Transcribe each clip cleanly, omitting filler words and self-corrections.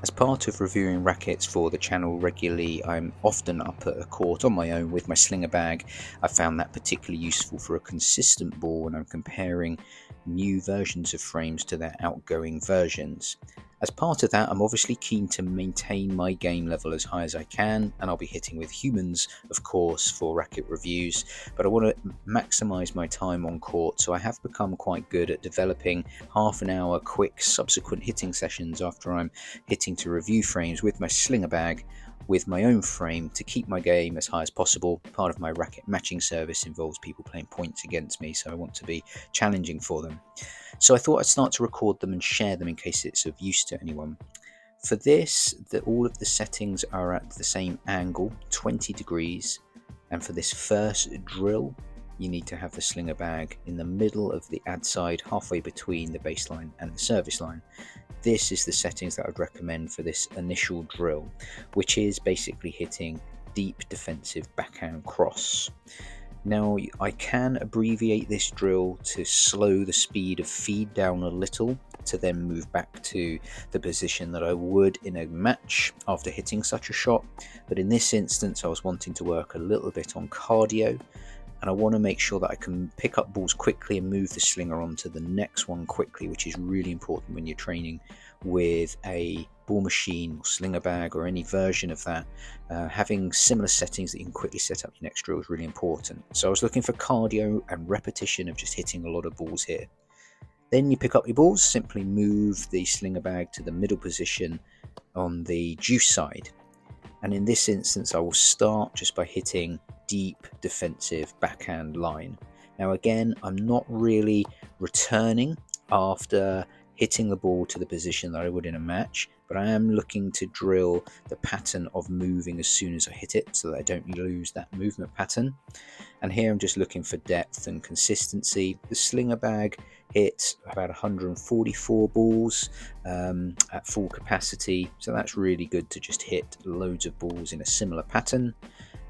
As part of reviewing rackets for the channel regularly, I'm often up at a court on my own with my Slinger Bag. I found that particularly useful for a consistent ball when I'm comparing new versions of frames to their outgoing versions. As part of that, I'm obviously keen to maintain my game level as high as I can, and I'll be hitting with humans, of course, for racket reviews, but I want to maximise my time on court, so I have become quite good at developing half an hour quick subsequent hitting sessions after I'm hitting to review frames with my Slinger Bag with my own frame to keep my game as high as possible. Part of my racket matching service involves people playing points against me, so I want to be challenging for them. So I thought I'd start to record them and share them in case it's of use to anyone. For this, all of the settings are at the same angle, 20 degrees, and for this first drill, you need to have the Slinger Bag in the middle of the ad side, halfway between the baseline and the service line. This is the settings that I'd recommend for this initial drill, which is basically hitting deep defensive backhand cross. Now, I can abbreviate this drill to slow the speed of feed down a little to then move back to the position that I would in a match after hitting such a shot. But in this instance, I was wanting to work a little bit on cardio, and I want to make sure that I can pick up balls quickly and move the slinger onto the next one quickly, which is really important when you're training with a ball machine or Slinger Bag or any version of that. Having similar settings that you can quickly set up your next drill is really important. So I was looking for cardio and repetition of just hitting a lot of balls here. Then you pick up your balls, simply move the Slinger Bag to the middle position on the juice side. And in this instance, I will start just by hitting deep defensive backhand line. Now again, I'm not really returning after hitting the ball to the position that I would in a match, but I am looking to drill the pattern of moving as soon as I hit it so that I don't lose that movement pattern. And here I'm just looking for depth and consistency. The Slinger Bag hits about 144 balls at full capacity, so that's really good to just hit loads of balls in a similar pattern.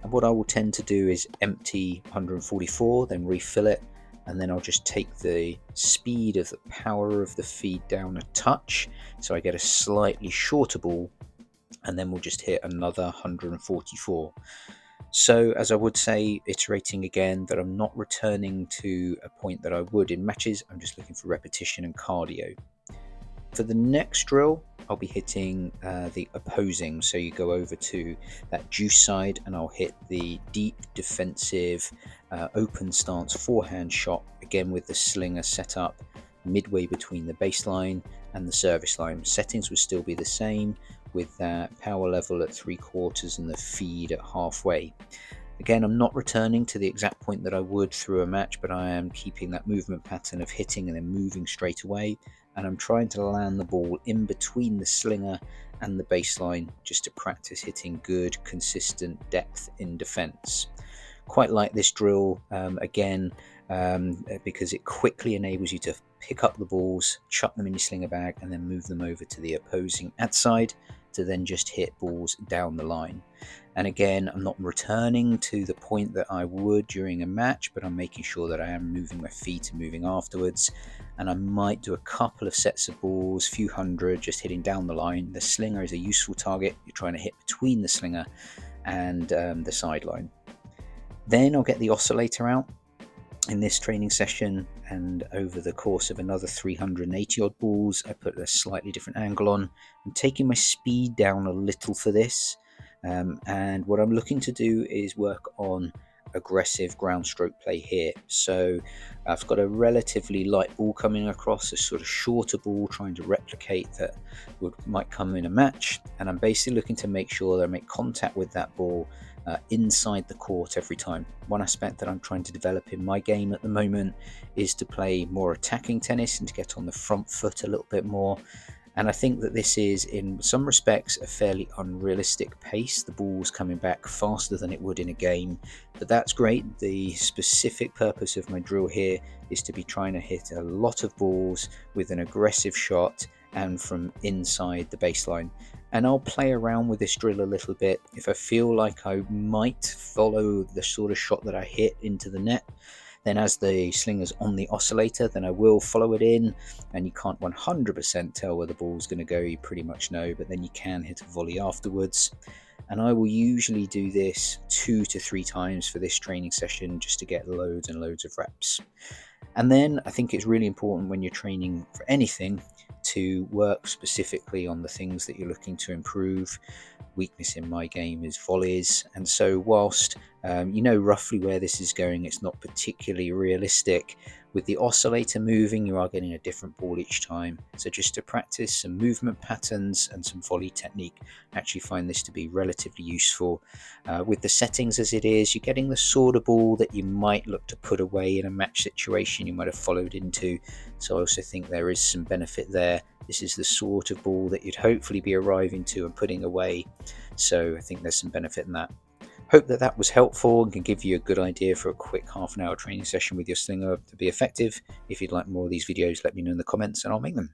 And what I will tend to do is empty 144, then refill it, and then I'll just take the speed of the power of the feed down a touch, so I get a slightly shorter ball, and then we'll just hit another 144. So as I would say, iterating again, that I'm not returning to a point that I would in matches. I'm just looking for repetition and cardio. For the next drill, I'll be hitting the opposing. So you go over to that juice side and I'll hit the deep defensive open stance forehand shot, again with the slinger set up midway between the baseline and the service line. Settings would still be the same, with that power level at 3/4 and the feed at halfway. Again, I'm not returning to the exact point that I would through a match, but I am keeping that movement pattern of hitting and then moving straight away, and I'm trying to land the ball in between the slinger and the baseline just to practice hitting good, consistent depth in defense. Quite like this drill, because it quickly enables you to pick up the balls, chuck them in your Slinger Bag, and then move them over to the opposing ad side to then just hit balls down the line. And again, I'm not returning to the point that I would during a match, but I'm making sure that I am moving my feet and moving afterwards. And I might do a couple of sets of balls, few hundred, just hitting down the line. The slinger is a useful target. You're trying to hit between the slinger and the sideline. Then I'll get the oscillator out in this training session, and over the course of another 380 odd balls, I put a slightly different angle on. I'm taking my speed down a little for this, and what I'm looking to do is work on aggressive ground stroke play here. So I've got a relatively light ball coming across, a sort of shorter ball trying to replicate that might come in a match, and I'm basically looking to make sure that I make contact with that ball inside the court every time. One aspect that I'm trying to develop in my game at the moment is to play more attacking tennis and to get on the front foot a little bit more. And I think that this is, in some respects, a fairly unrealistic pace. The ball's coming back faster than it would in a game, but that's great. The specific purpose of my drill here is to be trying to hit a lot of balls with an aggressive shot and from inside the baseline. And I'll play around with this drill a little bit. If I feel like I might follow the sort of shot that I hit into the net, Then as the slinger's on the oscillator, then I will follow it in, and you can't 100% tell where the ball's going to go, you pretty much know, but then you can hit a volley afterwards. And I will usually do this 2 to 3 times for this training session, just to get loads and loads of reps. And then I think it's really important when you're training for anything to work specifically on the things that you're looking to improve. Weakness in my game is volleys, and so whilst you know roughly where this is going, it's not particularly realistic. With the oscillator moving, you are getting a different ball each time, so just to practice some movement patterns and some volley technique, I actually find this to be relatively useful. With the settings as it is, you're getting the sort of ball that you might look to put away in a match situation you might have followed into, so I also think there is some benefit there. This is the sort of ball that you'd hopefully be arriving to and putting away, so I think there's some benefit in that. Hope that that was helpful and can give you a good idea for a quick half an hour training session with your slinger to be effective. If you'd like more of these videos, let me know in the comments and I'll make them.